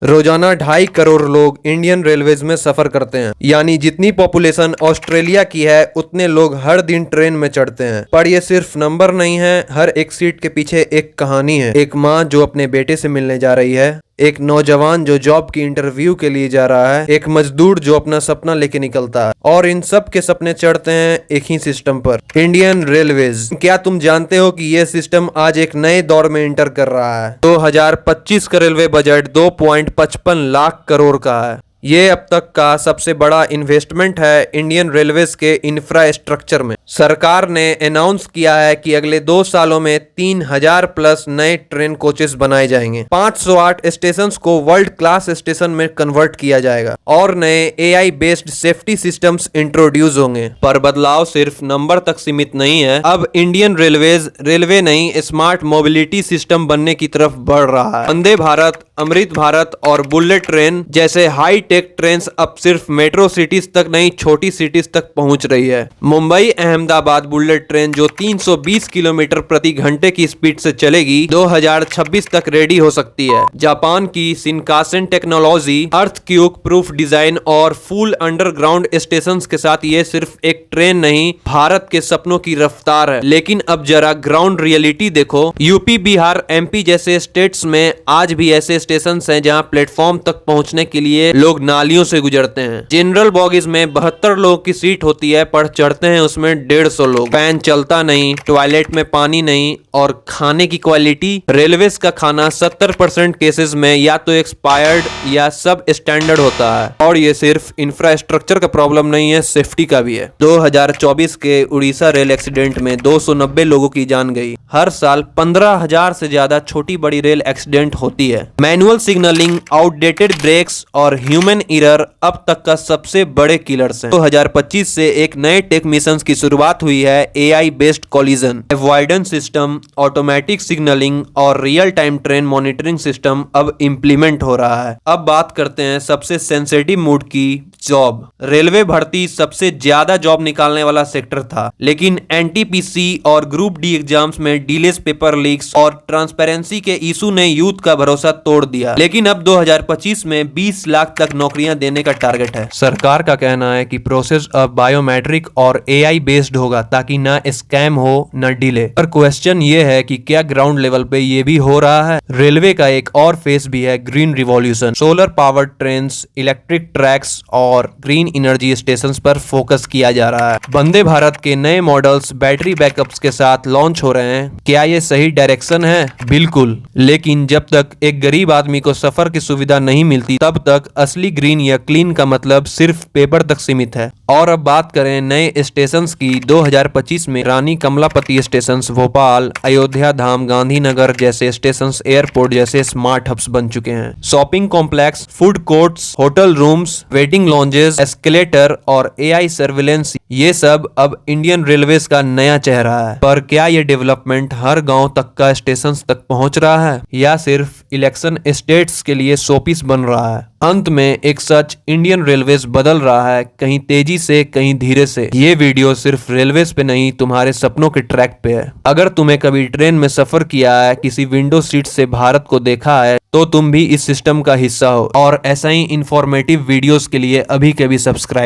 रोजाना 2.5 करोड़ लोग Indian railways में सफर करते हैं, यानी जितनी पॉपुलेशन ऑस्ट्रेलिया की है उतने लोग हर दिन ट्रेन में चढ़ते हैं। पर ये सिर्फ नंबर नहीं है, हर एक सीट के पीछे एक कहानी है। एक माँ जो अपने बेटे से मिलने जा रही है, एक नौजवान जो जॉब की इंटरव्यू के लिए जा रहा है, एक मजदूर जो अपना सपना लेके निकलता है, और इन सब के सपने चढ़ते हैं एक ही सिस्टम पर, इंडियन रेलवेज। क्या तुम जानते हो कि यह सिस्टम आज एक नए दौर में इंटर कर रहा है? 2025 का रेलवे बजट 2.55 लाख करोड़ का है। ये अब तक का सबसे बड़ा इन्वेस्टमेंट है इंडियन रेलवेज के इंफ्रास्ट्रक्चर में। सरकार ने अनाउंस किया है कि अगले 2 सालों में 3000 प्लस नए ट्रेन कोचेस बनाए जाएंगे। 508 स्टेशन को वर्ल्ड क्लास स्टेशन में कन्वर्ट किया जाएगा और नए AI based safety systems introduce होंगे। पर बदलाव सिर्फ नंबर तक सीमित नहीं है। अब इंडियन रेलवेज रेलवे नहीं, स्मार्ट मोबिलिटी सिस्टम बनने की तरफ बढ़ रहा है। वंदे भारत, अमृत भारत और बुलेट ट्रेन जैसे हाई टेक ट्रेन अब सिर्फ मेट्रो सिटीज तक नहीं, छोटी सिटीज तक पहुंच रही है। मुंबई अहमदाबाद बुलेट ट्रेन जो 320 किलोमीटर प्रति घंटे की स्पीड से चलेगी, 2026 तक रेडी हो सकती है। जापान की Shinkansen technology, earthquake proof design और फुल अंडरग्राउंड स्टेशन के साथ ये सिर्फ एक ट्रेन नहीं, भारत के सपनों की रफ्तार है। लेकिन अब जरा ग्राउंड रियलिटी देखो। यूपी, बिहार, MP जैसे स्टेट्स में आज भी ऐसे स्टेशन हैं जहां प्लेटफॉर्म तक पहुंचने के लिए लोग नालियों से गुजरते हैं। जनरल बॉगीज में 72 लोगों की सीट होती है, पर चढ़ते हैं उसमें 150 लोग। फैन चलता नहीं, टॉयलेट में पानी नहीं, और खाने की क्वालिटी, रेलवेज का खाना 70% केसेस में या तो एक्सपायर्ड या सब स्टैंडर्ड होता है। और ये सिर्फ इंफ्रास्ट्रक्चर का प्रॉब्लम नहीं है, सेफ्टी का भी है। 2024 के उड़ीसा रेल एक्सीडेंट में 290 लोगों की जान गई। हर साल 15,000 से ज्यादा छोटी बड़ी रेल एक्सीडेंट होती है। मैनुअल सिग्नलिंग, आउटडेटेड ब्रेक्स और ह्यूमन एरर अब तक का सबसे बड़े किलर्स हैं। 2025 से एक नए टेक मिशन की शुरुआत हुई है, AI based collision avoidance system, automatic signalling और real time train monitoring system अब इंप्लीमेंट हो रहा है। अब बात करते हैं सबसे सेंसिटिव मूड की, जॉब। रेलवे भर्ती सबसे ज्यादा जॉब निकालने वाला सेक्टर था, लेकिन NTPC और ग्रुप D एग्जाम्स में डिलेस, पेपर लीक्स और ट्रांसपेरेंसी के इशू ने यूथ का भरोसा तोड़ दिया। लेकिन अब 2025 में 20 लाख तक नौकरियां देने का टारगेट है। सरकार का कहना है कि प्रोसेस अब बायोमेट्रिक और AI बेस्ड होगा, ताकि ना स्कैम हो न डिले। पर क्वेश्चन ये है कि क्या ग्राउंड लेवल पे ये भी हो रहा है? रेलवे का एक और फेस भी है, green revolution. Solar powered trains, electric tracks और ग्रीन एनर्जी स्टेशंस पर फोकस किया जा रहा है। वंदे भारत के नए मॉडल्स बैटरी बैकअप्स के साथ लॉन्च हो रहे हैं। क्या ये सही डायरेक्शन है? बिल्कुल। लेकिन जब तक एक गरीब आदमी को सफर की सुविधा नहीं मिलती, तब तक असली ग्रीन या क्लीन का मतलब सिर्फ पेपर तक सीमित है। और अब बात करें नए स्टेशंस की, 2025 में रानी कमलापति स्टेशंस, भोपाल, अयोध्या धाम, गांधीनगर जैसे स्टेशंस एयरपोर्ट जैसे स्मार्ट हब्स बन चुके हैं। Shopping complex, food courts, hotel rooms, waiting lounges, escalator और AI सर्विलेंस, ये सब अब इंडियन रेलवेज का नया चेहरा है। पर क्या ये डेवलपमेंट हर गांव तक का स्टेशन तक पहुंच रहा है, या सिर्फ इलेक्शन स्टेट्स के लिए शोपीस बन रहा है? अंत में एक सच, इंडियन रेलवेज बदल रहा है, कहीं तेजी से, कहीं धीरे से। ये वीडियो सिर्फ रेलवेज पे नहीं, तुम्हारे सपनों के ट्रैक पे है। अगर तुम्हें कभी ट्रेन में सफर किया है, किसी विंडो सीट से भारत को देखा है, तो तुम भी इस सिस्टम का हिस्सा हो। और ऐसा ही इंफॉर्मेटिव वीडियोस के लिए अभी के भी सब्सक्राइब